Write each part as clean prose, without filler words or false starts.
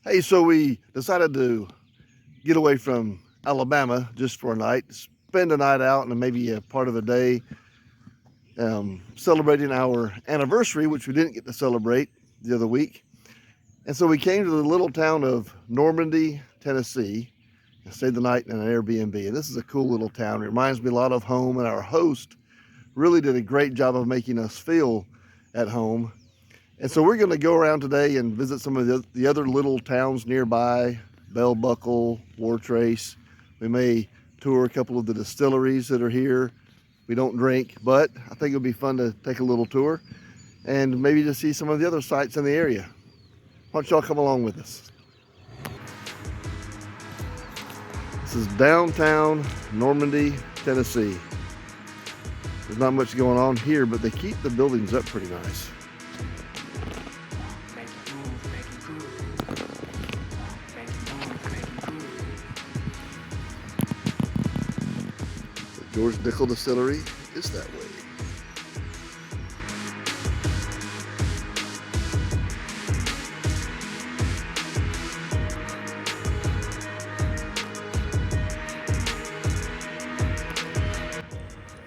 Hey, so we decided to get away from Alabama just for a night, spend a night out and maybe a part of a day celebrating our anniversary, which we didn't get to celebrate the other week. And so we came to the little town of Normandy, Tennessee, and stayed the night in an Airbnb. And this is a cool little town. It reminds me a lot of home, and our host really did a great job of making us feel at home. And so we're going to go around today and visit some of the other little towns nearby, Bell Buckle, Wartrace. We may tour a couple of the distilleries that are here. We don't drink, but I think it'll be fun to take a little tour and maybe to see some of the other sites in the area. Why don't y'all come along with us? This is downtown Normandy, Tennessee. There's not much going on here, but they keep the buildings up pretty nice. The George Dickel Distillery is that way.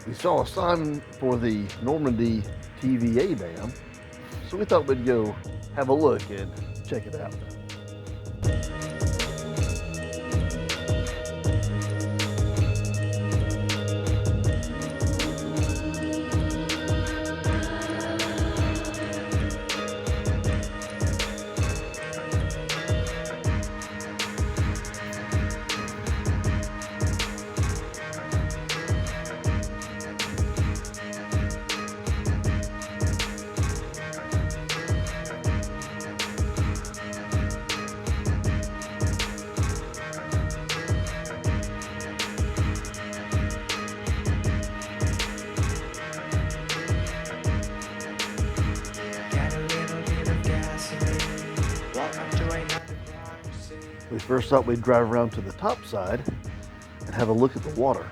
We saw a sign for the Normandy TVA dam, so we thought we'd go have a look and check it out. We first thought we'd drive around to the top side and have a look at the water.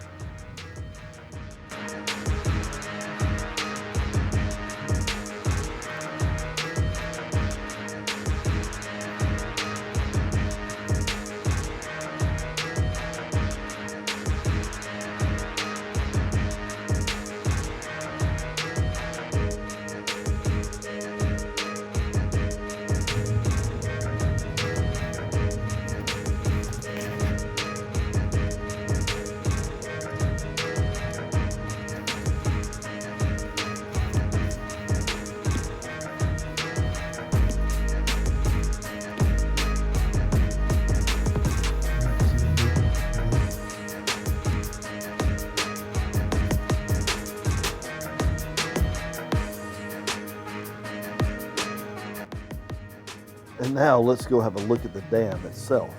And now let's go have a look at the dam itself.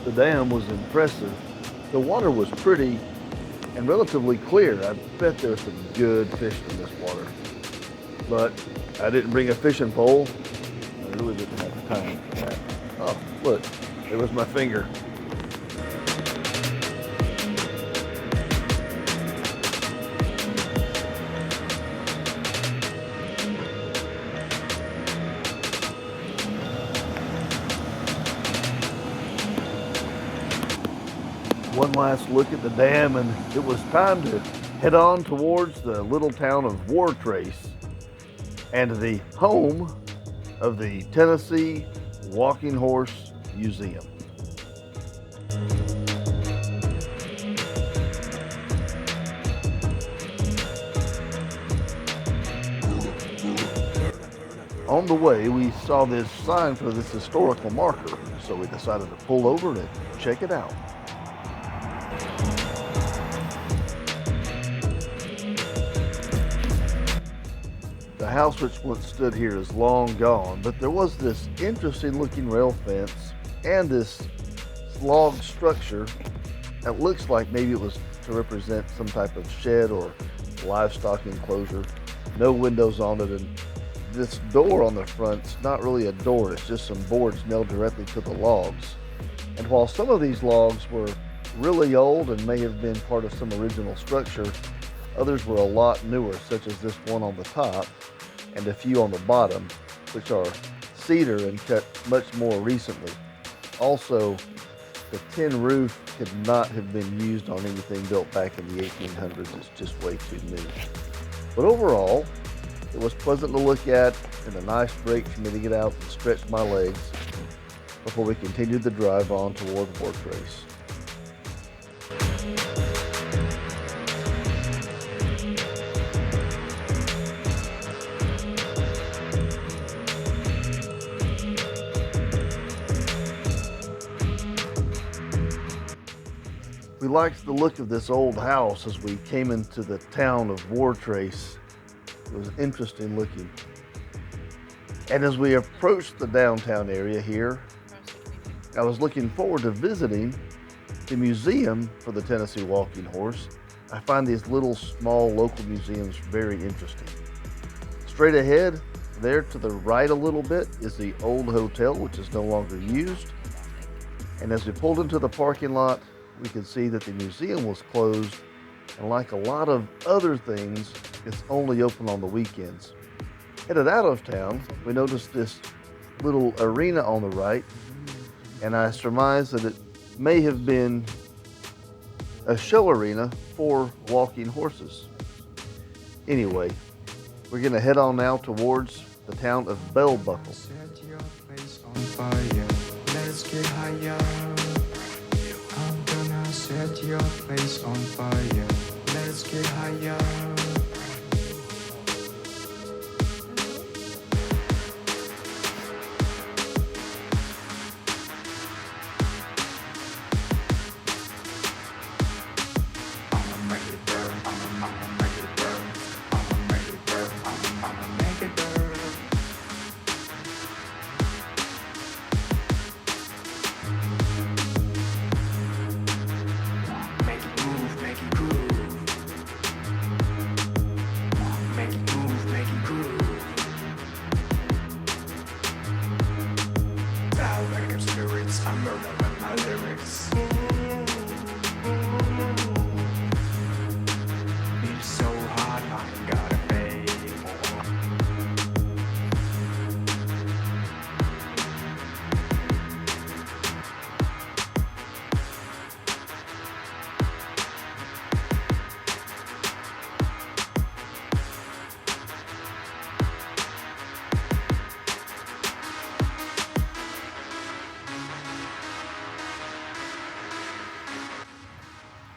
The dam was impressive. The water was pretty and relatively clear. I bet there's some good fish in this water. But I didn't bring a fishing pole. I really didn't have the time for that. Oh, look, there was my finger. One last look at the dam, and it was time to head on towards the little town of Wartrace and the home of the Tennessee Walking Horse Museum. On the way, we saw this sign for this historical marker, so we decided to pull over and check it out. The house which once stood here is long gone, but there was this interesting looking rail fence and this log structure that looks like maybe it was to represent some type of shed or livestock enclosure. No windows on it, and this door on the front's not really a door, it's just some boards nailed directly to the logs. And while some of these logs were really old and may have been part of some original structure, others were a lot newer, such as this one on the top and a few on the bottom, which are cedar and cut much more recently. Also, the tin roof could not have been used on anything built back in the 1800s. It's just way too new. But overall, it was pleasant to look at and a nice break for me to get out and stretch my legs before we continued the drive on toward Wartrace. We liked the look of this old house as we came into the town of Wartrace. It was interesting looking. And as we approached the downtown area here, I was looking forward to visiting the museum for the Tennessee Walking Horse. I find these little small local museums very interesting. Straight ahead, there to the right a little bit, is the old hotel, which is no longer used. And as we pulled into the parking lot, we could see that the museum was closed, and like a lot of other things, it's only open on the weekends. Headed out of town, we noticed this little arena on the right, and I surmised that it may have been a show arena for walking horses. Anyway, we're gonna head on now towards the town of Bell Buckle. Set your place on fire. Let's get higher. I'm gonna set your place on fire. Let's get higher.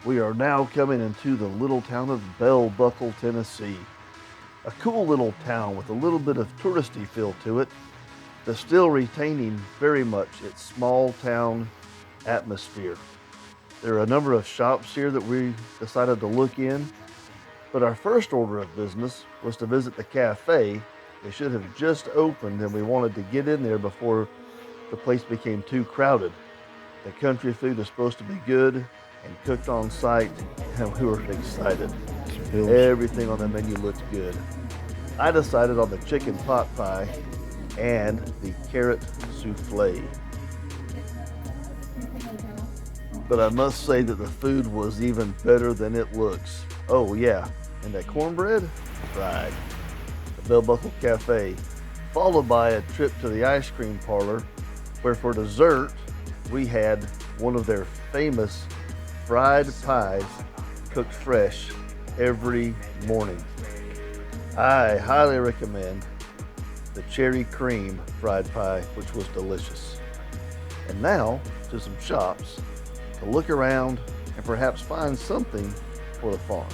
We are now coming into the little town of Bell Buckle, Tennessee. A cool little town with a little bit of touristy feel to it, but still retaining very much its small town atmosphere. There are a number of shops here that we decided to look in, but our first order of business was to visit the cafe. They should have just opened and we wanted to get in there before the place became too crowded. The country food is supposed to be good, and cooked on site, and we were excited. Bills. Everything on the menu looked good. I decided on the chicken pot pie and the carrot souffle. But I must say that the food was even better than it looks. Oh yeah, and that cornbread, fried. The Bell Buckle Cafe, followed by a trip to the ice cream parlor, where for dessert, we had one of their famous fried pies cooked fresh every morning. I highly recommend the cherry cream fried pie, which was delicious. And now to some shops to look around and perhaps find something for the farm.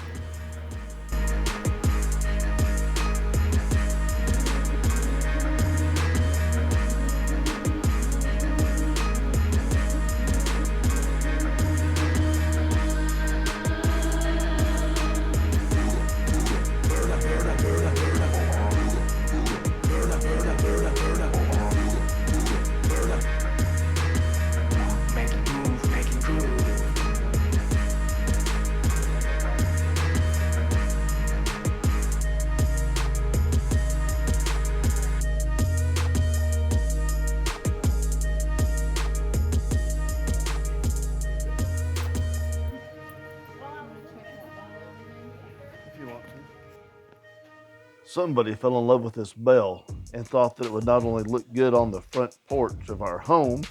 Somebody fell in love with this bell and thought that it would not only look good on the front porch of our home,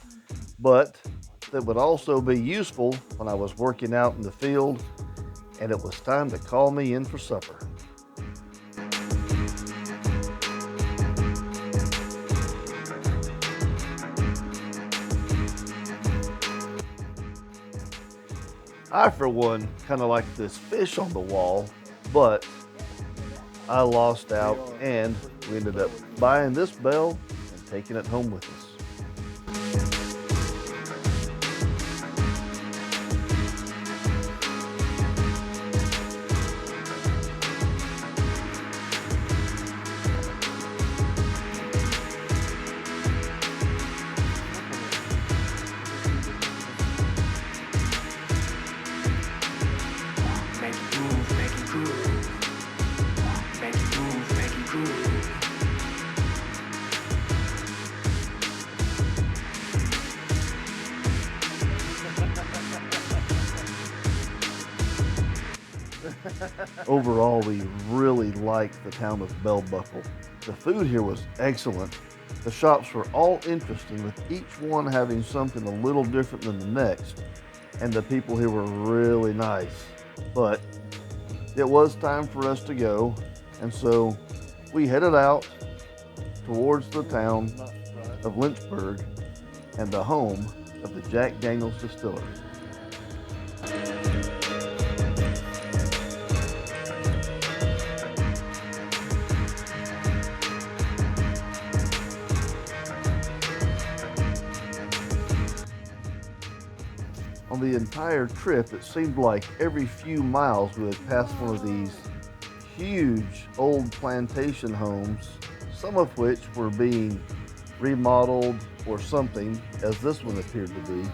but that would also be useful when I was working out in the field and it was time to call me in for supper. I, for one, kind of like this fish on the wall, but I lost out and we ended up buying this bell and taking it home with us. Overall, we really liked the town of Bell Buckle. The food here was excellent. The shops were all interesting, with each one having something a little different than the next. And the people here were really nice. But it was time for us to go, and so we headed out towards the town of Lynchburg and the home of the Jack Daniel's Distillery. On the entire trip, it seemed like every few miles we would pass one of these huge old plantation homes, some of which were being remodeled or something, as this one appeared to be,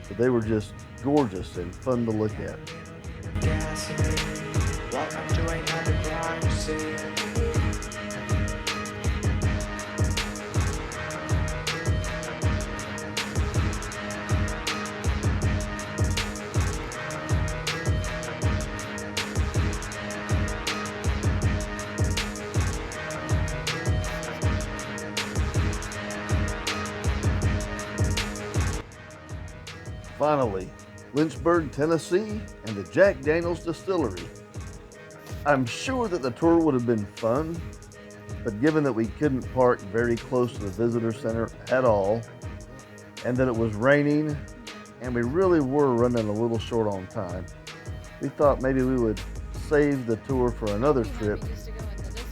but they were just gorgeous and fun to look at. Finally, Lynchburg, Tennessee, and the Jack Daniel's Distillery. I'm sure that the tour would have been fun, but given that we couldn't park very close to the visitor center at all, and that it was raining, and we really were running a little short on time, we thought maybe we would save the tour for another trip,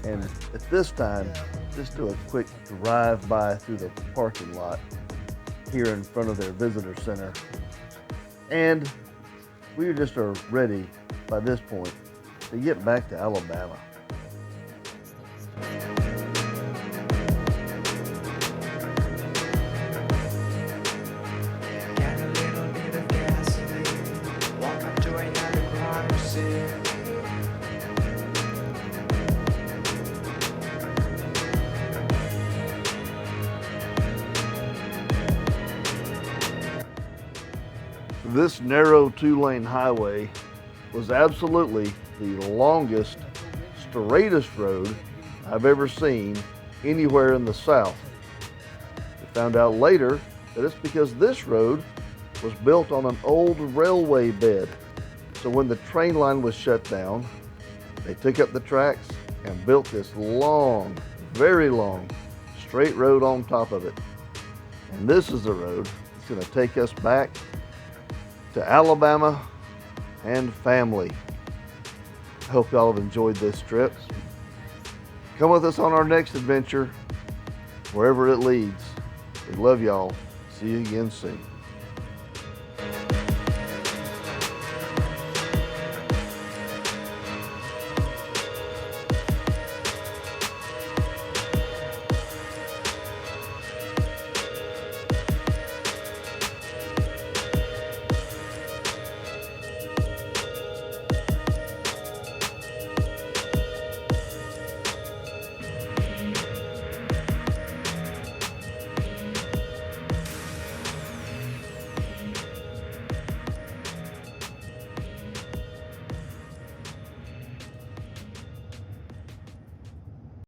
and at this time, just do a quick drive-by through the parking lot here in front of their visitor center. And we just are ready by this point to get back to Alabama. This narrow 2-lane highway was absolutely the longest, straightest road I've ever seen anywhere in the South. We found out later that it's because this road was built on an old railway bed. So when the train line was shut down, they took up the tracks and built this long, very long, straight road on top of it. And this is the road that's going to take us back to Alabama and family. I hope y'all have enjoyed this trip. Come with us on our next adventure, wherever it leads. We love y'all. See you again soon.